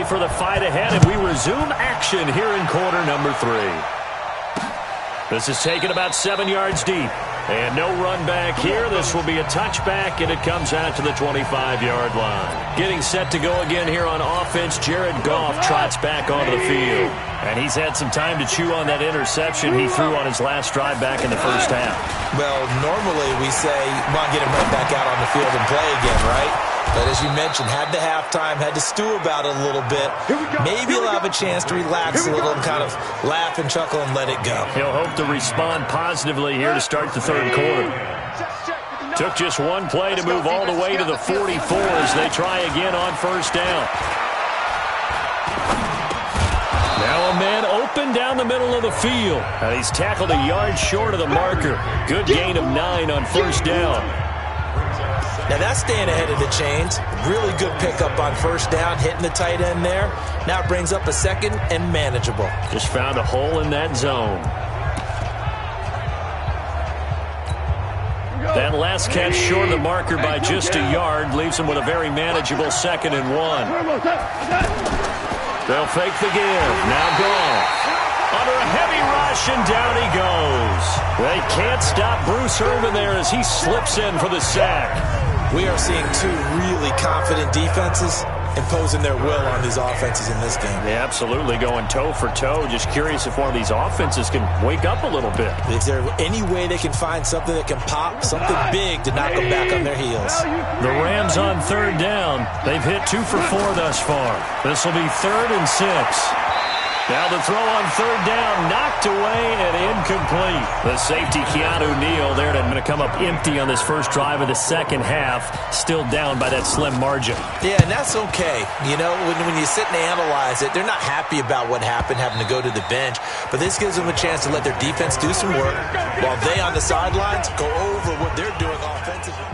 for the fight ahead, and we resume action here in quarter number 3. This is taken about 7 yards deep. And no run back here. This will be a touchback, and it comes out to the 25-yard line. Getting set to go again here on offense, Jared Goff trots back onto the field. And he's had some time to chew on that interception he threw on his last drive back in the first half. Well, normally we say, come on, get him right back out on the field and play again, right? But as you mentioned, had the halftime, had to stew about it a little bit. Maybe he'll have a chance to relax a little and kind of laugh and chuckle and let it go. He'll hope to respond positively here to start the third quarter. Took just one play to move all the way to the 44 as they try again on first down. Now a man open down the middle of the field. And he's tackled a yard short of the marker. Good gain of 9 on first down. Now that's staying ahead of the chains. Really good pickup on first down, hitting the tight end there. Now it brings up a second and manageable. Just found a hole in that zone. That last catch short of the marker by just a yard leaves him with a very manageable 2nd and 1. They'll fake the give. Now Goff. Under a heavy rush, and down he goes. They can't stop Bruce Irvin there as he slips in for the sack. We are seeing two really confident defenses imposing their will on these offenses in this game. Yeah, absolutely, going toe for toe. Just curious if one of these offenses can wake up a little bit. Is there any way they can find something that can pop, something big to knock them back on their heels? The Rams on third down. They've hit 2 for 4 thus far. This will be 3rd and 6. Now the throw on third down, knocked away and incomplete. The safety, Keanu Neal, there to come up empty on this first drive of the second half. Still down by that slim margin. Yeah, and that's okay. You know, when you sit and analyze it, they're not happy about what happened, having to go to the bench. But this gives them a chance to let their defense do some work while they on the sidelines go over what they're doing offensively.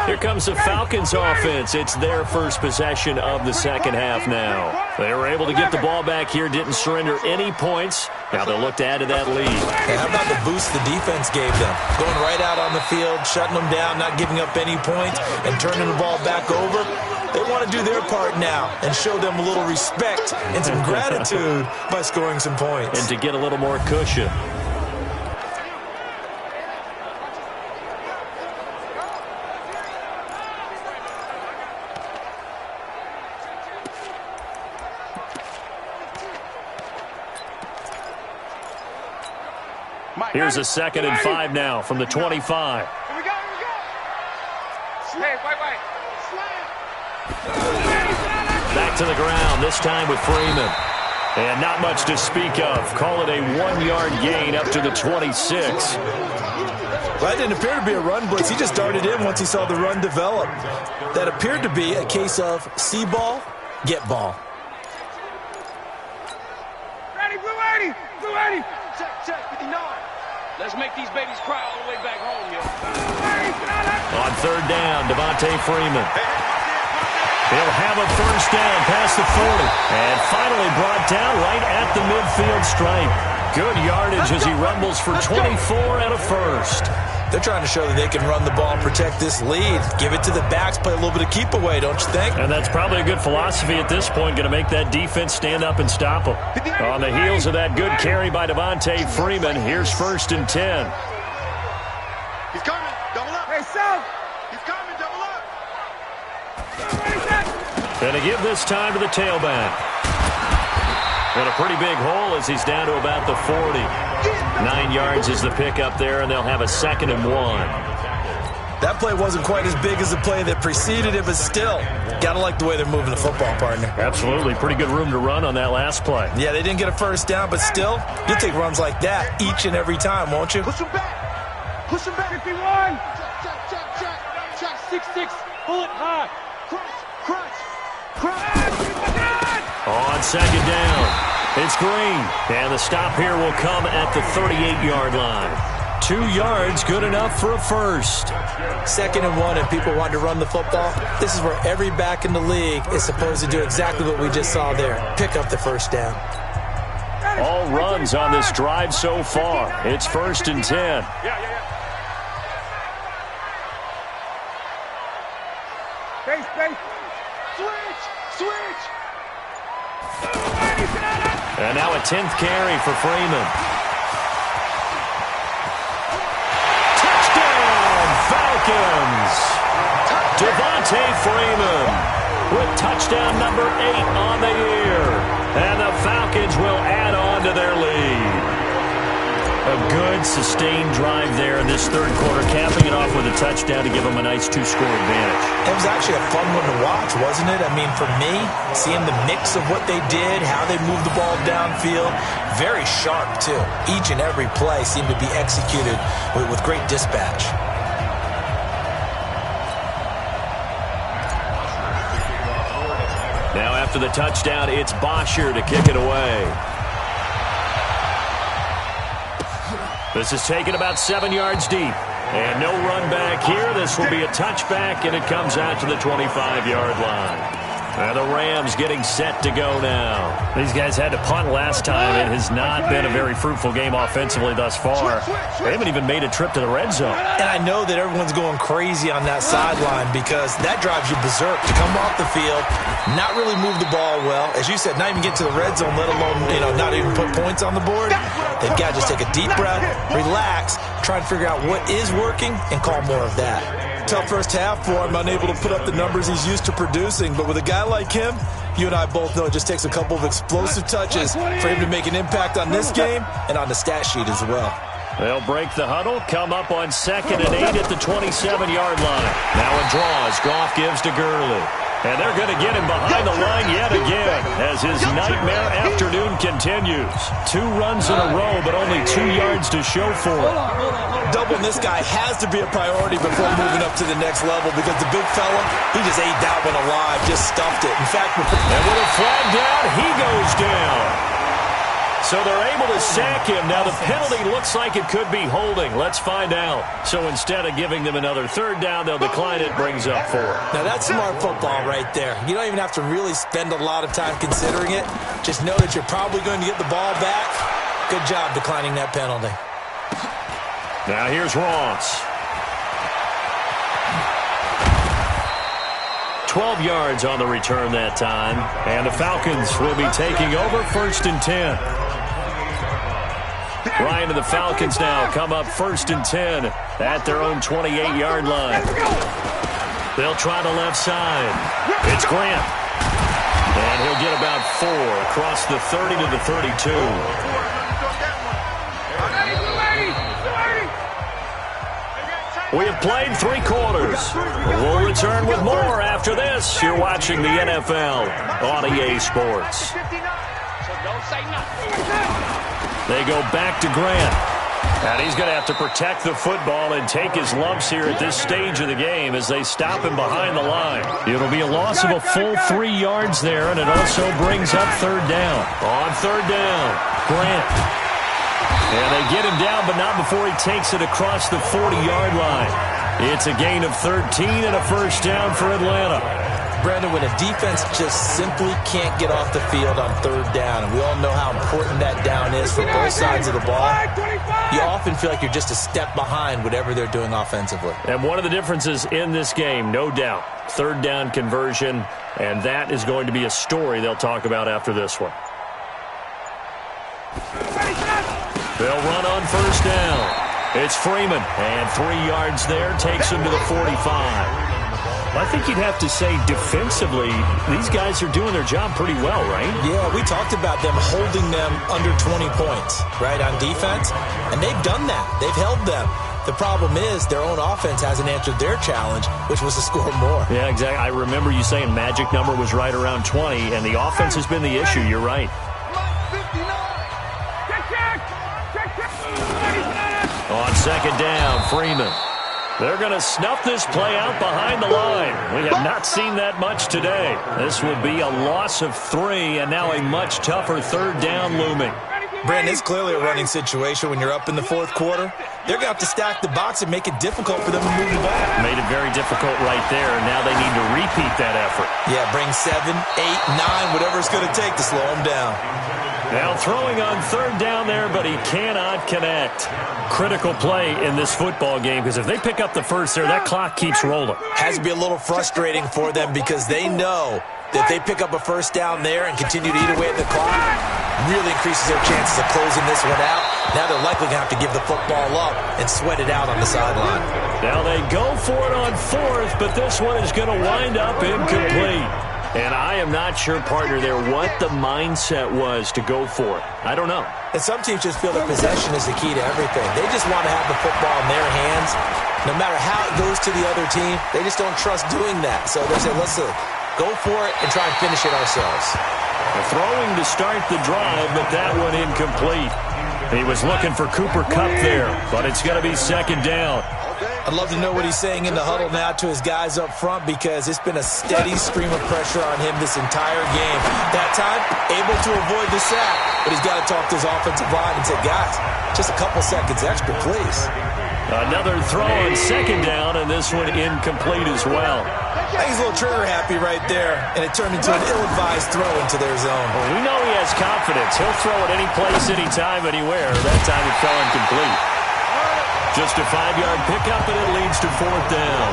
Here comes the Falcons offense. It's their first possession of the second half now. They were able to get the ball back here, didn't surrender any points. Now they'll look to add to that lead. Hey, how about the boost the defense gave them? Going right out on the field, shutting them down, not giving up any points, and turning the ball back over. They want to do their part now and show them a little respect and some gratitude by scoring some points. And to get a little more cushion. Here's a 2nd and 5 now from the 25. Here we go. Hey, wait. Back to the ground, this time with Freeman. And not much to speak of. Call it a 1-yard gain up to the 26. Well, that didn't appear to be a run blitz. He just darted in once he saw the run develop. That appeared to be a case of see ball, get ball. Ready, Blue 80. Blue 80. Check, 59. Let's make these babies cry all the way back home, yo. On third down, Devontae Freeman. He'll have a first down past the 40. And finally brought down right at the midfield stripe. Good yardage as he rumbles for 24 and a first. They're trying to show that they can run the ball and protect this lead. Give it to the backs, play a little bit of keep away, don't you think? And that's probably a good philosophy at this point, going to make that defense stand up and stop them. On the heels of that good carry by Devontae Freeman, here's 1st and 10. He's coming. Double up. Hey, South. He's coming. Double up. And to give this time to the tailback. And a pretty big hole as he's down to about the 40. 9 yards is the pickup there, and they'll have a 2nd and 1. That play wasn't quite as big as the play that preceded it, but still, got to like the way they're moving the football, partner. Absolutely. Pretty good room to run on that last play. Yeah, they didn't get a first down, but still, you'll take runs like that each and every time, won't you? Push him back. Push him back. 51. Check. 6-6. Pull it high. Crunch. On second down. It's Green, and the stop here will come at the 38-yard line. 2 yards, good enough for a first. 2nd and 1, and people want to run the football. This is where every back in the league is supposed to do exactly what we just saw there. Pick up the first down. all runs on this drive so far. It's 1st and 10. Switch. And now a 10th carry for Freeman. Touchdown, Falcons! Devontae Freeman with touchdown number 8 on the year. And the Falcons will add on to their lead. A good, sustained drive there in this third quarter, capping it off with a touchdown to give them a nice 2-score advantage. It was actually a fun one to watch, wasn't it? I mean, for me, seeing the mix of what they did, how they moved the ball downfield, very sharp, too. Each and every play seemed to be executed with great dispatch. Now after the touchdown, it's Bosher to kick it away. This is taken about 7 yards deep. And no run back here. This will be a touchback, and it comes out to the 25-yard line. And the Rams getting set to go now. These guys had to punt last time. It has not been a very fruitful game offensively thus far. They haven't even made a trip to the red zone. And I know that everyone's going crazy on that sideline because that drives you berserk to come off the field, not really move the ball well. As you said, not even get to the red zone, let alone, not even put points on the board. They've got to just take a deep breath, relax, try and figure out what is working, and call more of that. Tough first half for him, unable to put up the numbers he's used to producing. But with a guy like him, you and I both know it just takes a couple of explosive touches for him to make an impact on this game and on the stat sheet as well. They'll break the huddle, come up on 2nd and 8 at the 27-yard line. Now a draw as Goff gives to Gurley. And they're going to get him behind the line yet again as his nightmare afternoon continues. 2 runs in a row, but only 2 yards to show for it. Doubling this guy has to be a priority before moving up to the next level because the big fella, he just ate that one alive, just stuffed it. In fact, and with a flag down, he goes down. So they're able to sack him. Now the penalty looks like it could be holding. Let's find out. So instead of giving them another 3rd down, they'll decline it, brings up 4. Now that's smart football right there. You don't even have to really spend a lot of time considering it. Just know that you're probably going to get the ball back. Good job declining that penalty. Now here's Ross. 12 yards on the return that time. And the Falcons will be taking over 1st and 10. Ryan and the Falcons now come up 1st and 10 at their own 28-yard line. They'll try the left side. It's Grant. And he'll get about 4 across the 30 to the 32. We have played 3 quarters. We'll return with more after this. You're watching the NFL on EA Sports. They go back to Grant. And he's going to have to protect the football and take his lumps here at this stage of the game as they stop him behind the line. It'll be a loss of a full 3 yards there, and it also brings up 3rd down. On 3rd down, Grant. And they get him down, but not before he takes it across the 40-yard line. It's a gain of 13 and a 1st down for Atlanta. Brandon, when a defense just simply can't get off the field on 3rd down, and we all know how important that down is for both sides of the ball, you often feel like you're just a step behind whatever they're doing offensively. And one of the differences in this game, no doubt, 3rd down conversion, and that is going to be a story they'll talk about after this one. They'll run on 1st down. It's Freeman, and 3 yards there takes him to the 45. I think you'd have to say defensively, these guys are doing their job pretty well, right? Yeah, we talked about them holding them under 20 points, right, on defense, and they've done that. They've held them. The problem is their own offense hasn't answered their challenge, which was to score more. Yeah, exactly. I remember you saying magic number was right around 20, and the offense has been the issue. You're right. On 2nd down, Freeman. They're going to snuff this play out behind the line. We have not seen that much today. This will be a loss of 3, and now a much tougher 3rd down looming. Brandon, it's clearly a running situation when you're up in the 4th quarter. They're going to have to stack the box and make it difficult for them to move the ball. Made it very difficult right there, and now they need to repeat that effort. Yeah, bring 7, 8, 9, whatever it's going to take to slow them down. Now throwing on third down there, but he cannot connect. Critical play in this football game, because if they pick up the first there, that clock keeps rolling. Has to be a little frustrating for them because they know that if they pick up a first down there and continue to eat away at the clock, really increases their chances of closing this one out. Now they're likely going to have to give the football up and sweat it out on the sideline. Now they go for it on fourth, but this one is going to wind up incomplete. And I am not sure, partner, there what the mindset was to go for it. I don't know. And some teams just feel that possession is the key to everything. They just want to have the football in their hands. No matter how it goes to the other team, they just don't trust doing that. So they say, let's go for it and try and finish it ourselves. Throwing to start the drive, but that one incomplete. He was looking for Cooper Kupp there, but it's going to be second down. I'd love to know what he's saying in the huddle now to his guys up front, because it's been a steady stream of pressure on him this entire game. That time, able to avoid the sack, but he's got to talk to his offensive line and say, guys, just a couple seconds extra, please. Another throw on second down, and this one incomplete as well. I think he's a little trigger happy right there, and it turned into an ill-advised throw into their zone. Well, we know he has confidence. He'll throw it any place, anytime, anywhere. That time it fell incomplete. Just a 5-yard pickup, and it leads to fourth down.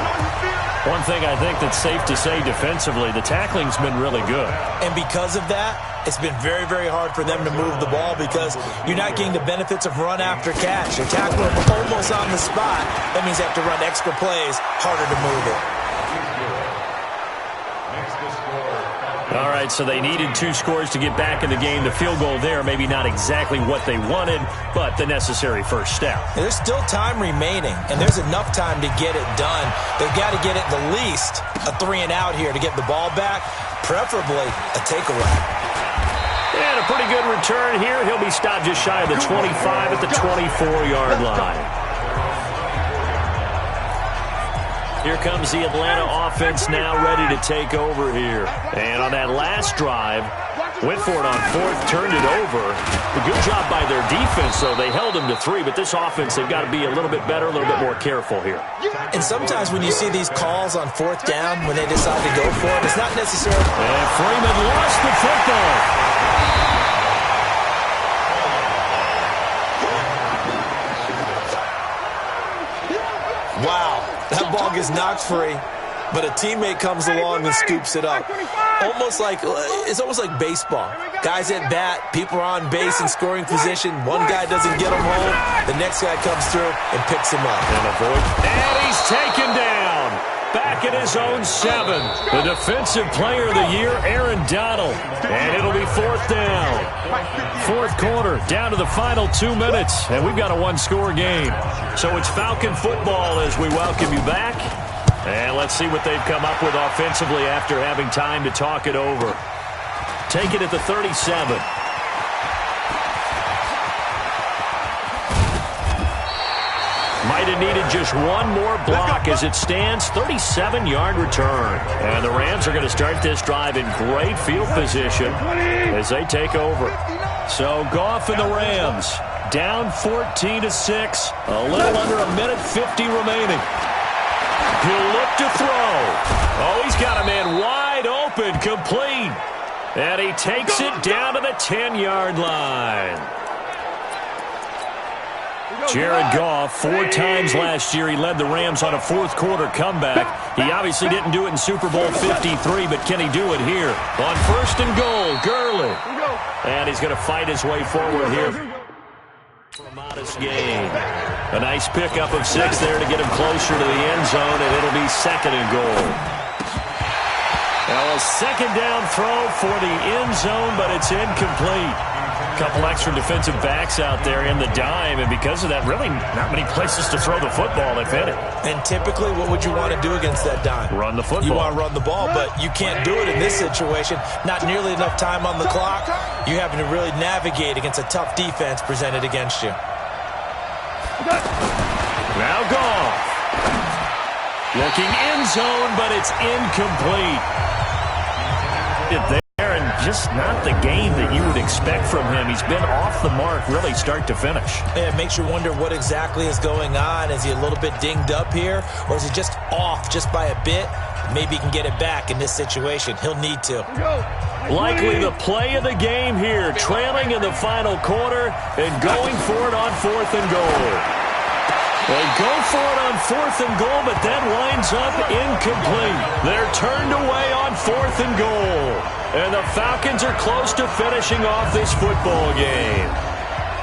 One thing I think that's safe to say defensively, the tackling's been really good. And because of that, it's been very, very hard for them to move the ball because you're not getting the benefits of run after catch. You're tackling almost on the spot. That means they have to run extra plays, harder to move it. All right, so they needed 2 scores to get back in the game. The field goal there, maybe not exactly what they wanted, but the necessary first step. And there's still time remaining, and there's enough time to get it done. They've got to get at the least a 3-and-out here to get the ball back, preferably a takeaway. And a pretty good return here. He'll be stopped just shy of the 25 at the 24-yard line. Here comes the Atlanta offense now ready to take over here. And on that last drive, went for it on fourth, turned it over. A good job by their defense, though. They held them to 3, but this offense, they've got to be a little bit better, a little bit more careful here. And sometimes when you see these calls on fourth down, when they decide to go for it, it's not necessarily... And Freeman lost the football. Wow. That ball gets knocked free, but a teammate comes along and scoops it up. It's almost like baseball. Guys at bat, people are on base in scoring position. One guy doesn't get him home. The next guy comes through and picks him up. And he's taken down. Back at his own 7. The defensive player of the year, Aaron Donald. And it'll be fourth down. Fourth quarter, down to the final 2 minutes. And we've got a 1-score game. So it's Falcon football as we welcome you back. And let's see what they've come up with offensively after having time to talk it over. Take it at the 37. Might have needed just one more block as it stands. 37-yard return. And the Rams are going to start this drive in great field position as they take over. So Goff and the Rams down 14-6. A little under a minute 50 remaining. He'll look to throw. Oh, he's got a man wide open, complete. And he takes it down to the 10-yard line. Jared Goff, 4 times last year, he led the Rams on a fourth-quarter comeback. He obviously didn't do it in Super Bowl 53, but can he do it here? On first and goal, Gurley. And he's going to fight his way forward here for a modest gain. A nice pickup of 6 there to get him closer to the end zone, and it'll be second and goal. Now a second down throw for the end zone, but it's incomplete. Couple extra defensive backs out there in the dime, and because of that, really not many places to throw the football if any. And typically, what would you want to do against that dime? Run the football. You want to run the ball, but you can't do it in this situation. Not nearly enough time on the clock. You having to really navigate against a tough defense presented against you. Now Goff. Looking end zone, but it's incomplete. There, and just not the game that you would expect from him. He's been off the mark really start to finish. Yeah, it makes you wonder what exactly is going on. Is he a little bit dinged up here, or is he just off just by a bit? Maybe he can get it back in this situation. He'll need to. Likely the play of the game here, trailing in the final quarter and going for it on 4th and goal. They go for it on 4th and goal, but that winds up incomplete. They're turned away on 4th and goal. And the Falcons are close to finishing off this football game.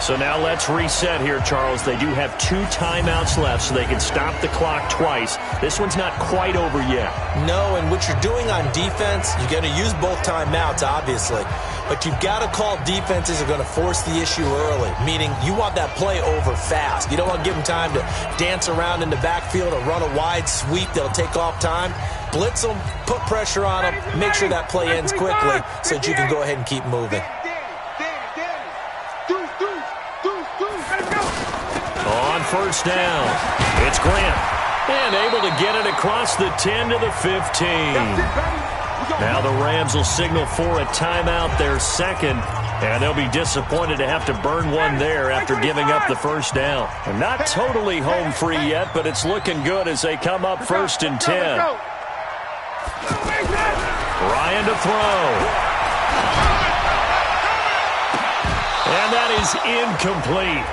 So now let's reset here, Charles. They do have 2 timeouts left, so they can stop the clock twice. This one's not quite over yet. No, and what you're doing on defense, you're going to use both timeouts, obviously. But you've got to call defenses are going to force the issue early, meaning you want that play over fast. You don't want to give them time to dance around in the backfield or run a wide sweep that'll take off time. Blitz them, put pressure on them, make sure that play ends quickly so that you can go ahead and keep moving. On 1st down, it's Grant. And able to get it across the 10 to the 15. Now the Rams will signal for a timeout, their second. And they'll be disappointed to have to burn one there after giving up the 1st down. And not totally home free yet, but it's looking good as they come up 1st and 10. Ryan to throw. And that is incomplete.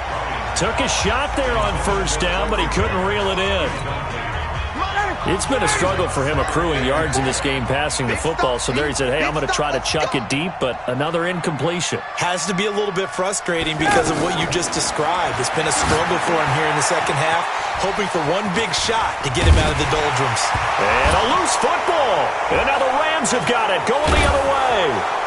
Took a shot there on 1st down, but he couldn't reel it in. It's been a struggle for him accruing yards in this game passing the football. So there he said, hey, I'm going to try to chuck it deep, but another incompletion. Has to be a little bit frustrating because of what you just described. It's been a struggle for him here in the second half, hoping for one big shot to get him out of the doldrums. And a loose football. And now the Rams have got it, going the other way.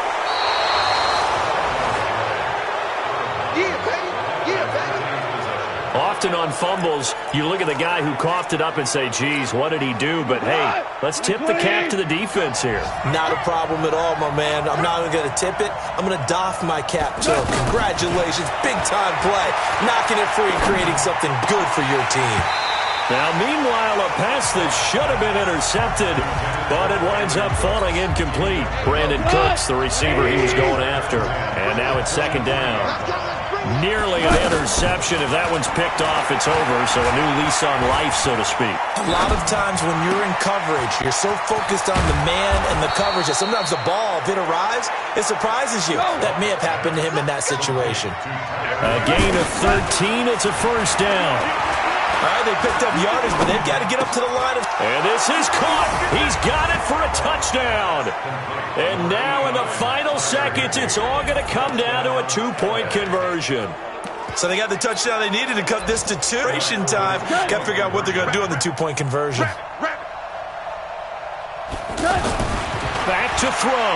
Often on fumbles, you look at the guy who coughed it up and say, geez, what did he do? But, hey, let's tip the cap to the defense here. Not a problem at all, my man. I'm not even going to tip it. I'm going to doff my cap to him. Congratulations. Big-time play. Knocking it free and creating something good for your team. Now, meanwhile, a pass that should have been intercepted, but it winds up falling incomplete. Brandon Cooks, the receiver he was going after. And now it's 2nd down. Nearly an interception. If that one's picked off, it's over. So a new lease on life, so to speak. A lot of times when you're in coverage, you're so focused on the man and the coverage that sometimes the ball, if it arrives, it surprises you. That may have happened to him in that situation. A gain of 13. It's a 1st down. All right, they picked up yardage, but they've got to get up to the line. And this is caught. He's got it for a touchdown. And now in the final seconds, it's all going to come down to a 2-point conversion. So they got the touchdown they needed to cut this to 2. Time. Got to figure out what they're going to do on the 2-point conversion. Back to throw.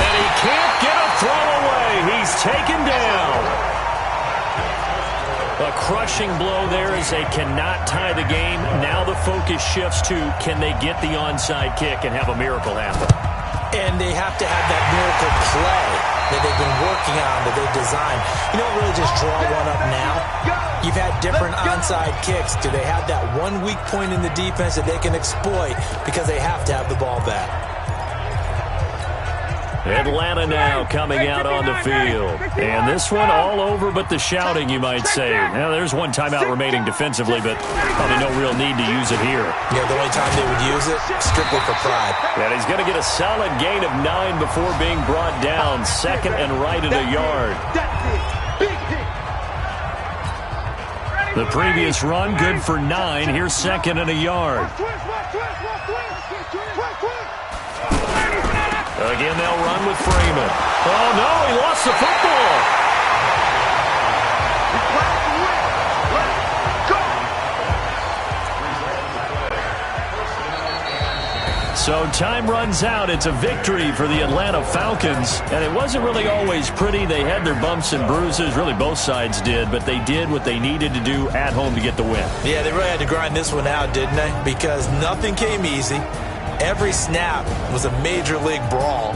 And he can't get a throw away. He's taken down. A crushing blow there as they cannot tie the game. Now the focus shifts to, can they get the onside kick and have a miracle happen? And they have to have that miracle play that they've been working on, that they've designed. You don't really just draw one up now. You've had different onside kicks. Do they have that one weak point in the defense that they can exploit because they have to have the ball back? Atlanta now coming out on the field. And this one all over but the shouting, you might say. Now, there's one timeout remaining defensively, but probably no real need to use it here. Yeah, the only time they would use it, strictly for pride. And he's going to get a solid gain of 9 before being brought down. 2nd and right at a yard. The previous run, good for 9. Here's 2nd and a yard. Again, they'll run with Freeman. Oh, no, he lost the football. So time runs out. It's a victory for the Atlanta Falcons. And it wasn't really always pretty. They had their bumps and bruises. Really, both sides did. But they did what they needed to do at home to get the win. Yeah, they really had to grind this one out, didn't they? Because nothing came easy. Every snap was a major league brawl.